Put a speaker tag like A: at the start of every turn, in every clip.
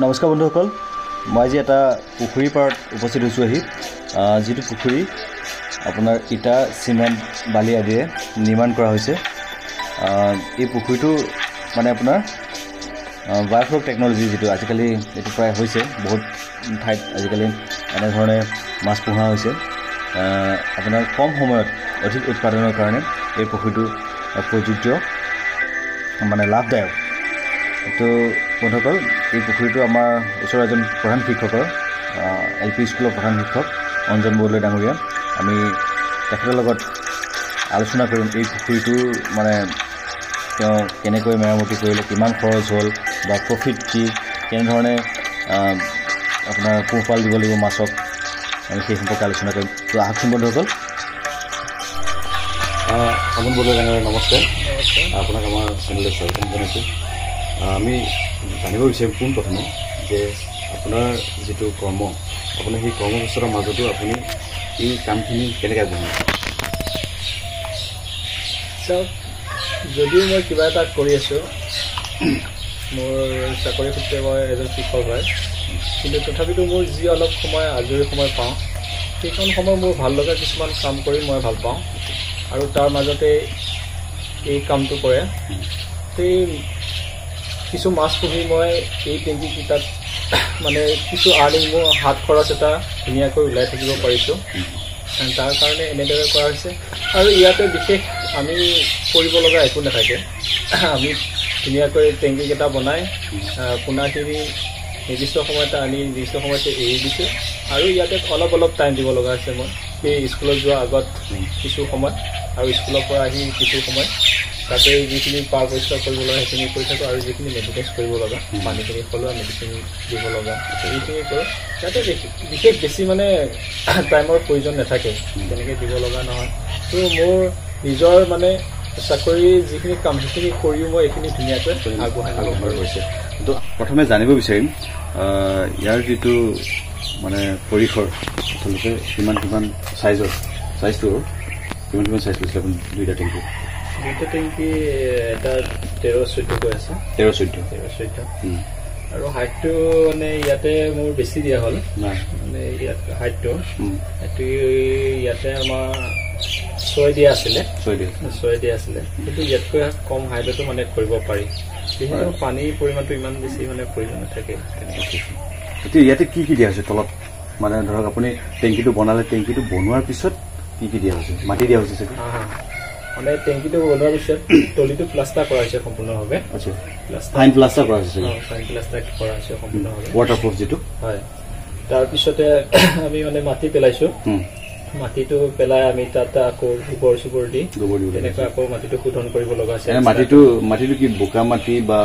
A: নমস্কাৰ বন্ধুসকল, মই আজি এটা পুখুৰীৰ পাৰত উপস্থিত হৈছোঁ। যিটো পুখুৰী আপোনাৰ ইটা চিমেণ্ট বালি আদিৰে নিৰ্মাণ কৰা হৈছে। এই পুখুৰীটো মানে আপোনাৰ বায়'ফ্লক টেকন'লজি, যিটো আজিকালি এইটো প্ৰায় হৈছে বহুত ঠাইত আজিকালি এনেধৰণে মাছ পোহা হৈছে। আপোনাৰ কম সময়ত অধিক উৎপাদনৰ কাৰণে এই পুখুৰীটো প্ৰযোজ্য, মানে লাভদায়ক। তো বন্ধুসকল, এই পুখুৰীটো আমাৰ ওচৰৰ এজন প্ৰধান শিক্ষকৰ LP স্কুলৰ প্ৰধান শিক্ষক অঞ্জন বৰদলৈ ডাঙৰীয়া, আমি তেখেতৰ লগত আলোচনা কৰিম এই পুখুৰীটোৰ মানে তেওঁ কেনেকৈ মেৰামতি কৰিলে, কিমান খৰচ হ'ল বা প্ৰফিট কি, কেনেধৰণে আপোনাৰ পোহপাল দিব লাগিব মাছক, আমি সেই সম্পৰ্কে আলোচনা কৰিম। তো আহকচোন বন্ধুসকল। অঞ্জন বৰদলৈ ডাঙৰীয়া নমস্কাৰ, আপোনাক আমাৰ চেনেললৈ স্বাগতম জনাইছোঁ। আমি জানিব বিচাৰিম পোনপ্ৰথমে যে আপোনাৰ যিটো কৰ্ম, আপোনাৰ সেই কৰ্মব্যস্ততাৰ মাজতো আপুনি এই কামখিনি কেনেকৈ আগবঢ়ায়?
B: চাওক, যদিও মই কিবা এটা কৰি আছোঁ, মোৰ চাকৰি সূত্ৰে মই এজন শিক্ষক হয়, কিন্তু তথাপিতো মোৰ যি অলপ সময় আজৰি সময় পাওঁ, সেইখন সময় মোৰ ভাল লগা কিছুমান কাম কৰি মই ভাল পাওঁ, আৰু তাৰ মাজতে এই কামটো কৰে। সেই কিছু মাছ পুহি মই এই টেংকিকেইটাত মানে কিছু আৰ্নিং, মোৰ হাত খৰচ এটা ধুনীয়াকৈ ওলাই থাকিব পাৰিছোঁ। তাৰ কাৰণে এনেদৰে কৰা হৈছে। আৰু ইয়াতে বিশেষ আমি কৰিব লগা একো নাথাকে। আমি ধুনীয়াকৈ টেংকিকেইটা বনাই পোনাখিনি নিৰ্দিষ্ট সময়তে আনি নিৰ্দিষ্ট সময়তে এৰি দিছোঁ। আৰু ইয়াতে অলপ অলপ টাইম দিব লগা হৈছে। মই সেই স্কুলত যোৱাৰ আগত কিছু সময় আৰু স্কুলৰ পৰা আহি কিছু সময় তাতে যিখিনি পাৰ পৰিষ্কাৰ কৰিব লগা সেইখিনি কৰি থাকোঁ, আৰু যিখিনি মেডিটেঞ্চ কৰিব লগা, পানীখিনি খলোৱা, মেডিচিন দিব লগা, এইখিনি কৰোঁ। ইয়াতে বিশেষ বেছি মানে টাইমৰ প্ৰয়োজন নাথাকে, তেনেকৈ দিব লগা নহয়। তো মোৰ নিজৰ মানে চাকৰি যিখিনি কাম সেইখিনি কৰিও মই এইখিনি ধুনীয়াকৈ আগবঢ়াই ল'ব পাৰিছোঁ।
A: তো প্ৰথমে জানিব বিচাৰিম ইয়াৰ যিটো মানে পৰিসৰ, আচলতে কিমান চাইজটো কিমান চাইজ লৈছিলে আপুনি? দুইটা টেংকি
B: এটা 13-14 আছে। 13-14 আৰু হাইটটো মানে ইয়াতে মোৰ বেছি দিয়া হ'ল, মানে ইয়াত হাইটটো ইয়াতে আমাৰ 6 দিয়া আছিলে, কিন্তু ইয়াতকৈ কম হাইটতো মানে কৰিব পাৰি। যিহেতু পানীৰ পৰিমাণটো ইমান বেছি মানে প্ৰয়োজন নাথাকে।
A: এতিয়া ইয়াতে কি দিয়া হৈছে তলত? মানে ধৰক আপুনি টেংকিটো বনালে, টেংকিটো বনোৱাৰ পিছত কি দিয়া হৈছে? মাটি দিয়া হৈছে চাগে?
B: মানে টেংকিটো বনোৱাৰ পিছত তলিটো প্লাষ্টাৰ কৰা হৈছে সম্পূৰ্ণভাৱে।
A: ফাইন প্লাষ্টাৰ কৰা হৈছে
B: সম্পূৰ্ণভাৱে,
A: ৱাটাৰপ্ৰুফ যিটো হয়।
B: তাৰপিছতে আমি মানে মাটি পেলাইছোঁ। মাটিটো পেলাই আমি তাত আকৌ গোবৰ দি তেনেকৈ আকৌ মাটিটো শোধন কৰিব লগা আছে।
A: মাটিটো কি বোকা মাটি বা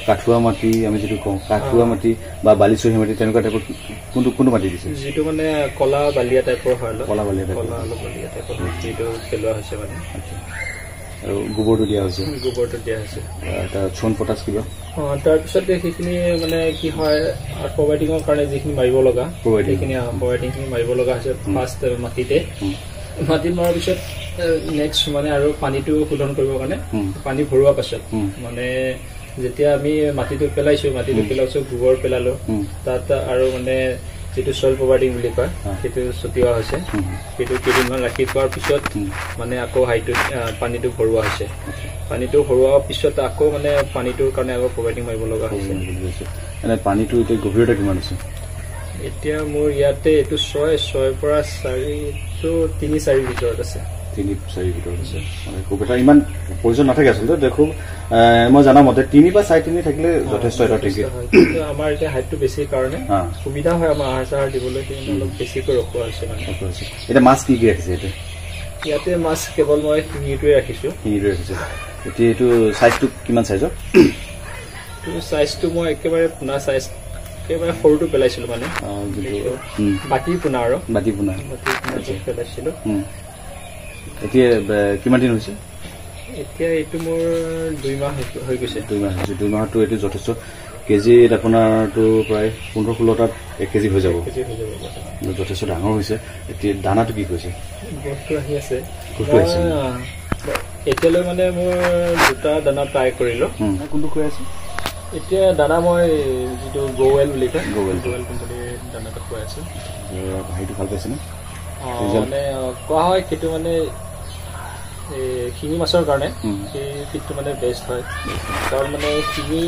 A: কাঠুৱা মাটি, আমি যিটো কওঁ কাঠুৱা মাটি বা বালিচহী মাটি, তেনেকুৱা টাইপৰ কোনটো মাটি দিছে?
B: যিটো মানে কলা বালিয়া টাইপৰ হয়,
A: কলা বালিয়া টাইপৰ
B: যিটো পেলোৱা হৈছে মানে।
A: আৰু গোবৰটো দিয়া হৈছে?
B: এটা
A: চূণ পটাছ কিবা।
B: তাৰপিছতে সেইখিনি মানে কি হয়, প্ৰভাইডিঙৰ কাৰণে যিখিনি মাৰিব লগা, সেইখিনি প্ৰভাইডিংখিনি মাৰিব লগা হৈছে ফাৰ্ষ্ট মাটিত মৰাৰ পিছত নেক্সট মানে আৰু পানীটো শোধন কৰিবৰ কাৰণে পানী ভৰোৱাৰ পাছত মানে যেতিয়া আমি মাটিটো পেলাইছোঁ, গোবৰ পেলালো, তাত আৰু মানে যিটো চইল প্ৰভাইডিং বুলি কয় সেইটো ছটিওৱা হৈছে। সেইটো কেইদিনমান ৰাখি থোৱাৰ পিছত মানে আকৌ পানীটো ভৰোৱা হৈছে। পানীটো ভৰোৱাৰ পিছত আকৌ মানে পানীটোৰ কাৰণে আকৌ প্ৰভাইডিং মাৰিব লগা হৈছে।
A: এনে পানীটো এতিয়া গভীৰতা কিমান আছে?
B: এতিয়া মোৰ ইয়াতে এইটো 6 পৰা 3-4 ভিতৰত আছে।
A: 3-4 ভিতৰত আছে, মানে খুব এটা ইমান প্ৰয়োজন নাথাকে আচলতে। দেখোঁ মই জানা মতে 3 বা 4 থাকিলে যথেষ্ট এটা টেংকি।
B: কিন্তু আমাৰ এতিয়া হাইটটো বেছি কাৰণে সুবিধা হয় আমাৰ আহাৰ চাহাৰ দিবলৈ, অলপ বেছিকৈ ৰখোৱা হৈছে মানে।
A: এতিয়া মাছ কি ৰাখিছে?
B: ইয়াতে মাছ কেৱল মই শিঙিটোৱে ৰাখিছোঁ।
A: এতিয়া এইটো চাইজটো কিমান চাইজৰ?
B: চাইজটো মই একেবাৰে পোনা চাইজ, একেবাৰে সৰুটো পেলাইছিলোঁ, মানে বাতি পোনা পেলাইছিলোঁ।
A: এতিয়া কিমান দিন হৈছে?
B: এতিয়া এইটো মোৰ 2 মাহ হৈ গৈছে।
A: 2 মাহতো এইটো যথেষ্ট। কেজিত আপোনাৰতো প্ৰায় 15-16টাত 1 কেজি হৈ যাব, যথেষ্ট ডাঙৰ হৈছে। এতিয়া দানাটো কি কৈছে?
B: বস্তু আহি আছে। এতিয়ালৈ মানে মোৰ 2টা দানা ট্ৰাই কৰিলোঁ।
A: কোনটো খুৱাই আছে?
B: এতিয়া দানা মই যিটো গোৱেল বুলি কয়
A: গোৱেল
B: কোম্পানীৰ দানাটো খুৱাই আছোঁ।
A: হেৰিটো ভাল পাইছেনে?
B: মানে কোৱা হয় সেইটো মানে শিঙি মাছৰ কাৰণে সেই ফিডটো মানে বেষ্ট হয়, কাৰণ মানে শিঙি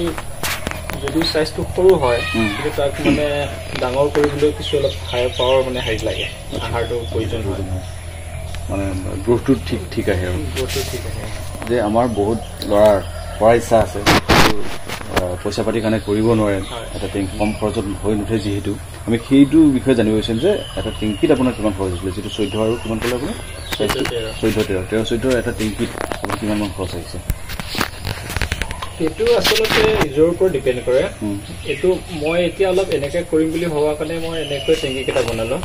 B: যদিও চাইজটো সৰু হয় কিন্তু তাক মানে ডাঙৰ কৰিবলৈ কিছু অলপ হাই পাৱাৰ মানে হেৰি লাগে, আহাৰটো প্ৰয়োজন হয়,
A: মানে গ্ৰোথটো ঠিক আহে আৰু
B: গ্ৰোথটো ঠিক আহে।
A: যে আমাৰ বহুত ল'ৰাৰ কৰাৰ ইচ্ছা আছে, পইচা পাতিৰ কাৰণে কৰিব নোৱাৰে, এটা টেংকি কম খৰচত হৈ নুঠে, যিহেতু আমি সেইটো বিষয়ে জানিব বিচাৰিম যে এটা টেংকিত আপোনাৰ কিমান খৰচ হৈছিলে, যিটো 14 আৰু কিমান ক'লে আপোনাৰ 14 এটা টেংকিত আপোনাৰ কিমান মান খৰচ আহিছে?
B: সেইটো আচলতে নিজৰ ওপৰত ডিপেণ্ড কৰে। এইটো মই এতিয়া অলপ এনেকৈ কৰিম বুলি ভবা কাৰণে মই এনেকৈ টেংকিকেইটা বনালোঁ,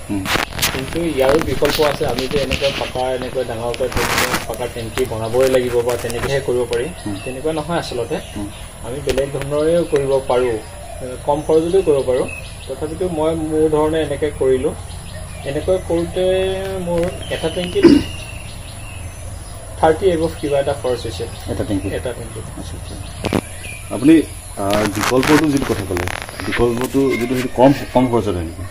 B: কিন্তু ইয়াৰো বিকল্প আছে। আমি যে এনেকৈ এনেকৈ ডাঙৰকৈ পাকাৰ টেংকি বনাবই লাগিব বা তেনেকৈহে কৰিব পাৰি, তেনেকুৱা নহয়। আচলতে আমি বেলেগ ধৰণৰেও কৰিব পাৰোঁ, কম খৰচতেও কৰিব পাৰোঁ। তথাপিতো মই মোৰ ধৰণে এনেকৈ কৰিলোঁ। এনেকৈ কৰোঁতে মোৰ এটা টেংকিত 30 এবভ কিবা এটা খৰচ হৈছে এটা টেংকিত।
A: আপুনি বিকল্পটো যিটো কথা ক'লে, বিকল্পটো যিটো সেইটো কম খৰচত হয় নেকি?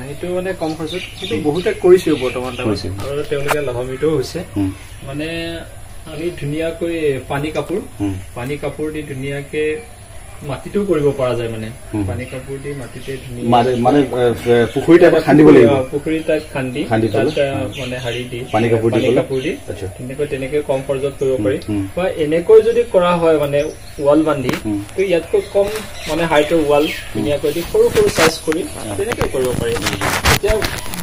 B: সেইটো মানে কম খৰচত, সেইটো বহুতে কৰিছেও বৰ্তমান টাইমত, আৰু তেওঁলোকে লাভান্বিতও হৈছে। মানে আমি ধুনীয়াকৈ পানী কাপোৰ দি ধুনীয়াকৈ মাটিটো কৰিব পৰা যায়, মানে পানী কাপোৰ দি মাটিতে
A: মানে পুখুৰী টাইপ খান্দিব লাগিব,
B: পুখুৰী টাইপ খান্দি তাত মানে হাৰি দি
A: পানী কাপোৰ দি
B: তেনেকৈ কম খৰচত কৰিব পাৰি। বা এনেকৈ যদি কৰা হয় মানে ৱাল বান্ধি, ইয়াতকৈ কম মানে হাইটৰ ৱাল ধুনীয়াকৈ দি সৰু সৰু চাইজ কৰি তেনেকৈ কৰিব পাৰি। এতিয়া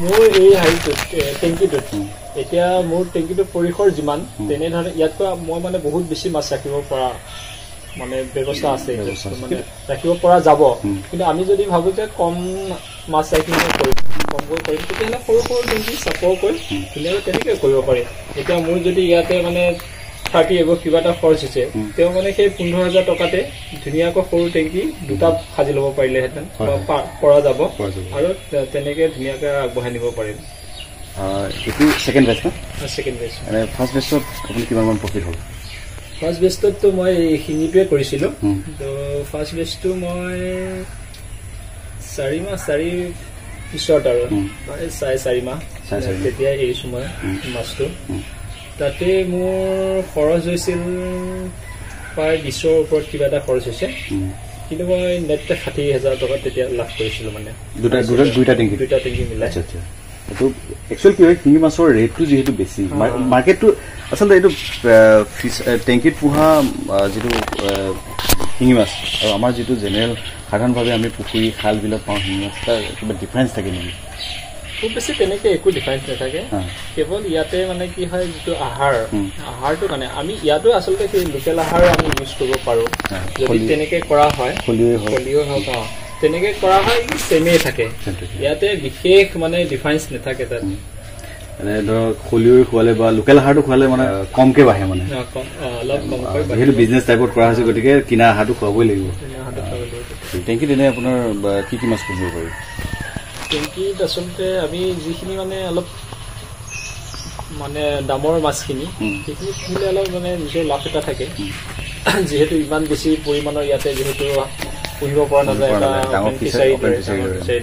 B: মোৰ এই টেংকিটোত এতিয়া মোৰ টেংকিটোৰ পৰিসৰ যিমান, তেনেধৰণে ইয়াতকৈ মই মানে বহুত বেছি মাছ ৰাখিব পৰা মানে ব্যৱস্থা আছে, মানে ৰাখিব পৰা যাব। কিন্তু আমি যদি ভাবো যে কম মাছ কমকৈ কৰিম, তেতিয়াহ'লে সৰু সৰু টেংকি চাপৰকৈ ধুনীয়াকৈ তেনেকৈ কৰিব পাৰি। এতিয়া মোৰ যদি ইয়াতে মানে 30 এবভ কিবা এটা খৰচ হৈছে, তেওঁ মানে সেই 15,000 টকাতে ধুনীয়াকৈ সৰু টেংকি দুটা সাজি ল'ব পাৰিলেহেঁতেন, পৰা যাব, আৰু তেনেকৈ ধুনীয়াকৈ আগবঢ়াই নিব পাৰিম।
A: এইটো ছেকেণ্ড বেচ ন?
B: ছেকেণ্ড বেচ।
A: ফাৰ্ষ্ট বেচত আপুনি কিমান মান প্ৰফিট হ'ল?
B: ফাৰ্ষ্ট বেচটোতো মই শিঙিটোৱে কৰিছিলোঁ। তো ফাৰ্ষ্ট বেচটো মই 4 মাহ পিছত আৰু 4.5 মাহ তেতিয়া এৰিছোঁ মই মাছটো। তাতে মোৰ খৰচ হৈছিল প্ৰায় 20ৰ ওপৰত কিবা এটা খৰচ হৈছে, কিন্তু মই নেট 60,000 টকা তেতিয়া লাভ কৰিছিলোঁ, মানে দুটা টেংকি মিলাই।
A: এইটো একচুৱেলি কি হয়, শিঙি মাছৰ ৰেটটো যিহেতু বেছি, মাৰ্কেটটো আচলতে এইটো টেংকিত পোহা যিটো শিঙি মাছ আৰু আমাৰ যিটো জেনেৰেল সাধাৰণভাৱে আমি পুখুৰী খাল বিলত পাওঁ শিঙি মাছ, তাৰ কিবা ডিফাৰেঞ্চ থাকে নেকি?
B: খুব বেছি তেনেকৈ একো ডিফাৰেঞ্চ নাথাকে। কেৱল ইয়াতে মানে কি হয়, যিটো আহাৰটো কাৰণে আমি ইয়াতো আচলতে সেই লোকেল আহাৰ আমি ইউজ কৰিব পাৰোঁ, যদি তেনেকৈ কৰা হয়, খলিও হওক তেনেকৈ কৰা হয়, চেমেই থাকে। ইয়াতে বিশেষ মানে ডিফাৰেঞ্চ নাথাকে তাত।
A: মানে ধৰক খলিয়ৈ খোৱালে বা লোকেল আহাৰটো খোৱালে মানে কমকৈ বাঢ়ে, মানে
B: অলপ কমকৈ,
A: যিহেতু বিজনেছ টাইপত কৰা হৈছে, গতিকে কিনা আহাৰটো খুৱাবই লাগিব। টেংকিত এনে আপোনাৰ কি কি মাছ পুহিব পাৰি?
B: টেংকিত আচলতে আমি যিখিনি মানে অলপ মানে দামৰ মাছখিনি, সেইখিনি পুহিলে অলপ মানে নিজৰ লাভ এটা থাকে, যিহেতু ইমান বেছি পৰিমাণৰ ইয়াতে যিহেতু পুহিব পৰা নাযায় ফিচাৰীৰ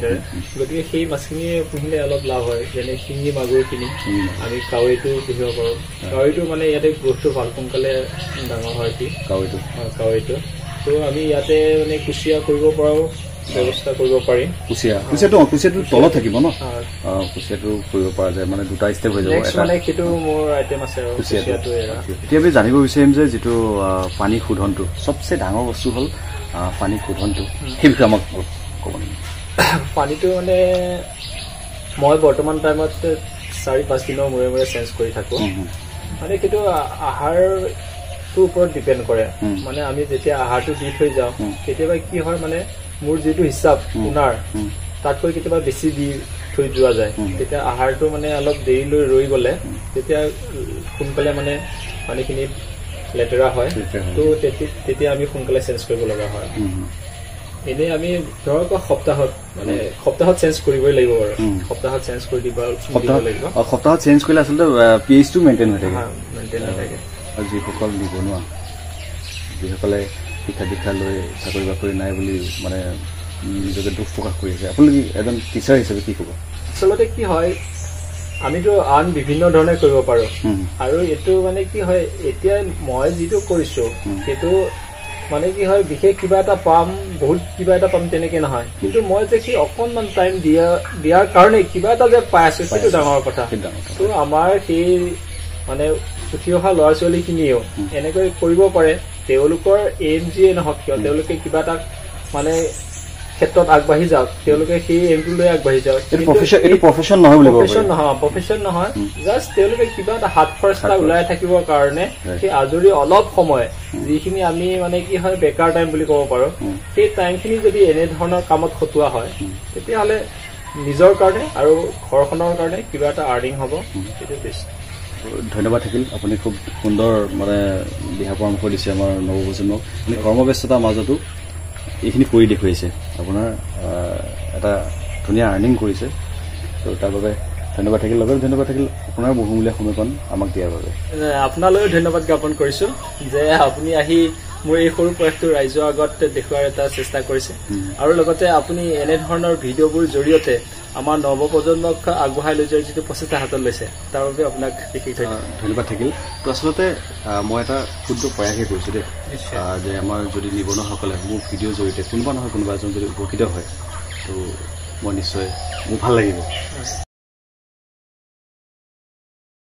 B: দৰে, গতিকে সেই মাছখিনিয়ে পুহিলে অলপ লাভ হয়। যেনে শিঙি মাগুৰখিনি আমি কাৱৈটো পুহিব পাৰোঁ। কাৱৈটো মানে ইয়াতে গ্ৰোথটো ভাল, সোনকালে ডাঙৰ হয় কাৱৈটো। তো আমি ইয়াতে মানে কুচিয়া কৰিব পৰাও ব্যৱস্থা কৰিব পাৰিম।
A: কুচিয়াটো তলত থাকিব ন? কুচিয়াটো কৰিব পৰা যায়, মানে দুটা ষ্টেপ হৈ যাব।
B: মানে সেইটো মোৰ আইটেম আছে আৰু কুচিয়াটো।
A: এতিয়া আমি জানিব বিচাৰিম যে যিটো পানী শোধনটো চবচে ডাঙৰ বস্তু হ'ল পানী শোধনটো, সেই বিষয়ে আমাক ক'ব নেকি?
B: পানীটো মানে মই বৰ্তমান টাইমত 4-5 দিনৰ মূৰে চেঞ্জ কৰি থাকোঁ। মানে সেইটো আহাৰটোৰ ওপৰত ডিপেণ্ড কৰে। মানে আমি যেতিয়া আহাৰটো দি থৈ যাওঁ, কেতিয়াবা কি হয়, মানে মোৰ যিটো হিচাপ পোনাৰ তাতকৈ কেতিয়াবা বেছি দি থৈ যোৱা যায়, তেতিয়া আহাৰটো মানে অলপ দেৰিলৈ ৰৈ গ'লে তেতিয়া সোনকালে মানে পানীখিনি লেতেৰা হয়, তো তেতিয়া আমি সোনকালে চেঞ্জ কৰিব লগা হয়। এনেই আমি ধৰক সপ্তাহত চেঞ্জ কৰিবই লাগিব বাৰু, সপ্তাহত চেঞ্জ কৰি দিব লাগিব।
A: সপ্তাহত চেঞ্জ কৰিলে আচলতে pH-টো মেইনটেইন হৈ থাকে।
B: মেইনটেইন হৈ থাকে।
A: আৰু যিসকল নিবনুৱা, যিসকলে শিক্ষা দীক্ষা লৈ চাকৰি বাকৰি নাই বুলি মানে নিজকে দুখ প্ৰকাশ কৰি আছে আপুনি এজন টিচাৰ হিচাপে কি ক'ব
B: আচলতে কি হয় আমিতো আন বিভিন্ন ধৰণে কৰিব পাৰোঁ আৰু এইটো মানে কি হয় এতিয়া মই যিটো কৰিছোঁ সেইটো মানে কি হয় বিশেষ কিবা এটা পাম বহুত কিবা এটা পাম তেনেকৈ নহয় কিন্তু মই যে কি অকণমান টাইম দিয়াৰ কাৰণে কিবা এটা যে পাই আছোঁ সেইটো ডাঙৰ কথা তো আমাৰ সেই মানে উঠি অহা ল'ৰা ছোৱালীখিনিয়েও এনেকৈ কৰিব পাৰে তেওঁলোকৰ এইম যিয়ে নহওক কিয় তেওঁলোকে কিবা এটা মানে ক্ষেত্ৰত আগবাঢ়ি যাওক তেওঁলোকে সেই এইমটো লৈ আগবাঢ়ি যাওক
A: প্ৰফেশ্যন
B: নহয় জাষ্ট তেওঁলোকে কিবা এটা হাত খৰচ এটা ওলাই থাকিবৰ কাৰণে সেই আজৰি অলপ সময় যিখিনি আমি মানে কি হয় বেকাৰ টাইম বুলি ক'ব পাৰোঁ সেই টাইমখিনি যদি এনেধৰণৰ কামত খটোৱা হয় তেতিয়াহ'লে নিজৰ কাৰণে আৰু ঘৰখনৰ কাৰণে কিবা এটা আৰ্নিং হ'ব সেইটো বেষ্ট
A: ধন্যবাদ থাকিল আপুনি খুব সুন্দৰ মানে দিহা পৰামৰ্শ দিছে আমাৰ নৱপ্ৰজন্মক আপুনি কৰ্মব্যস্ততাৰ মাজতো এইখিনি কৰি দেখুৱাইছে আপোনাৰ এটা ধুনীয়া আৰ্নিং কৰিছে তো তাৰ বাবে ধন্যবাদ থাকিল লগত ধন্যবাদ থাকিল আপোনাৰ বহুমূলীয়া সময়কণ আমাক দিয়াৰ বাবে
B: আপোনালৈও ধন্যবাদ জ্ঞাপন কৰিছোঁ যে আপুনি আহি মোৰ এই সৰু প্ৰয়াসটো ৰাইজৰ আগত দেখুওৱাৰ এটা চেষ্টা কৰিছে আৰু লগতে আপুনি এনেধৰণৰ ভিডিঅ'বোৰ জৰিয়তে আমাৰ নৱপ্ৰজন্মক আগবঢ়াই লৈ যোৱাৰ যিটো প্ৰচেষ্টা হাতত লৈছে তাৰ বাবে আপোনাক বিশেষ
A: ধন্যবাদ থাকিল তো আচলতে মই এটা ক্ষুদ্ৰ প্ৰয়াসে কৰিছোঁ দেই যে আমাৰ যদি নিবনুৱাসকলে মোৰ ভিডিঅ'ৰ জৰিয়তে কোনোবা নহয় কোনোবা এজন যদি উপকৃত হয় তো মই নিশ্চয় মোৰ ভাল লাগিব